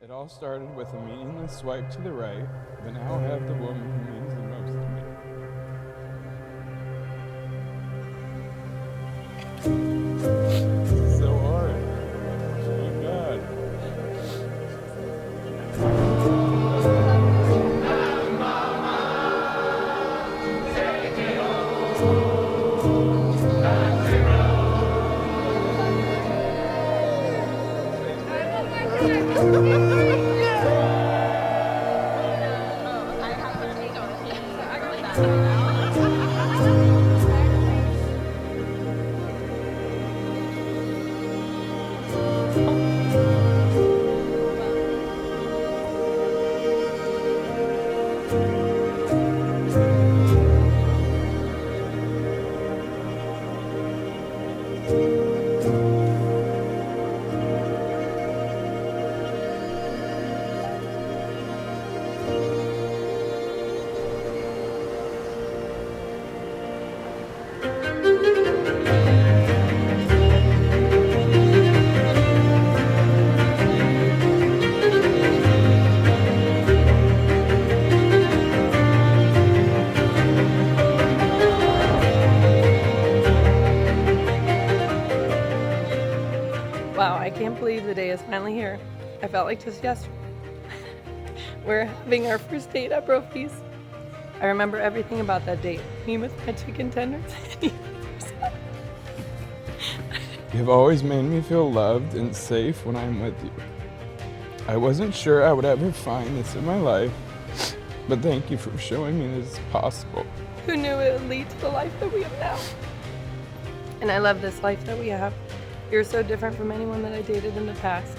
It all started with a meaningless swipe to the right, but now I have the woman who means the most to me. It's so hard. Oh my God. Wow, I can't believe the day is finally here. I felt like just yesterday. We're having our first date at Brophy's. I remember everything about that date. Me with my chicken tenders. You've always made me feel loved and safe when I'm with you. I wasn't sure I would ever find this in my life, but thank you for showing me this is possible. Who knew it would lead to the life that we have now? And I love this life that we have. You're so different from anyone that I dated in the past,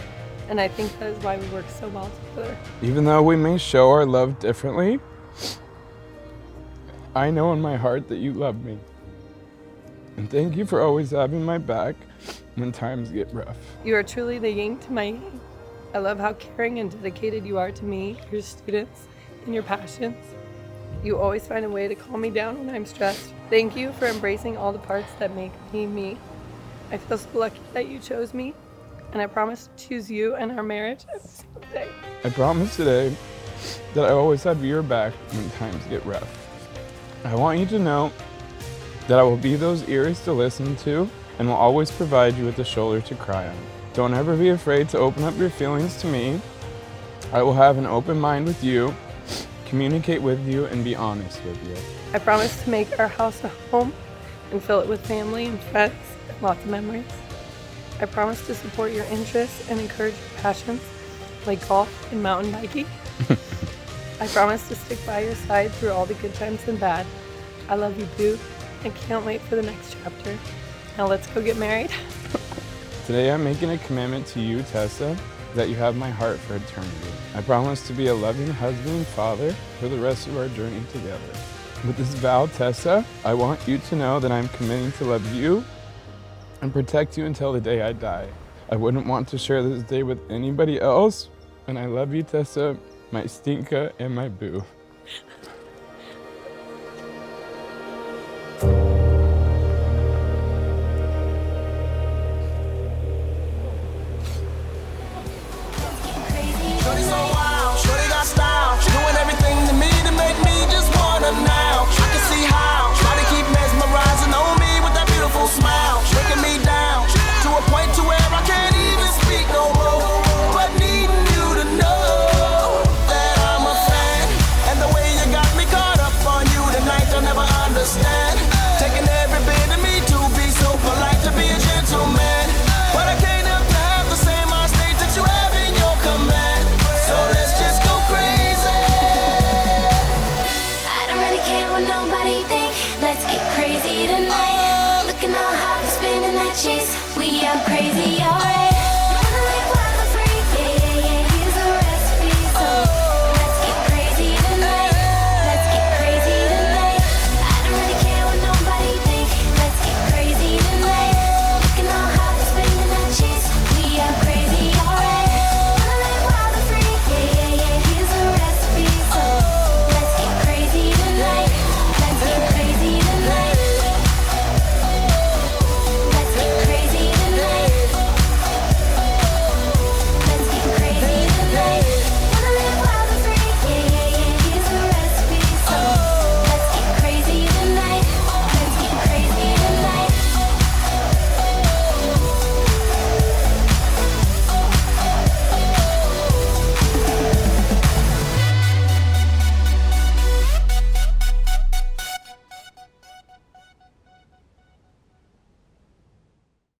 and I think that is why we work so well together. Even though we may show our love differently, I know in my heart that you love me. And thank you for always having my back when times get rough. You are truly the yin to my yang. I love how caring and dedicated you are to me, your students, and your passions. You always find a way to calm me down when I'm stressed. Thank you for embracing all the parts that make me me. I feel so lucky that you chose me, and I promise to choose you and our marriage every single day. I promise today that I always have your back when times get rough. I want you to know that I will be those ears to listen to and will always provide you with a shoulder to cry on. Don't ever be afraid to open up your feelings to me. I will have an open mind with you, communicate with you, and be honest with you. I promise to make our house a home and fill it with family and friends and lots of memories. I promise to support your interests and encourage your passions like golf and mountain biking. I promise to stick by your side through all the good times and bad. I love you, Boo. I can't wait for the next chapter. Now let's go get married. Today I'm making a commitment to you, Tessa, that you have my heart for eternity. I promise to be a loving husband and father for the rest of our journey together. With this vow, Tessa, I want you to know that I'm committing to love you and protect you until the day I die. I wouldn't want to share this day with anybody else, and I love you, Tessa, my stinka, and my boo.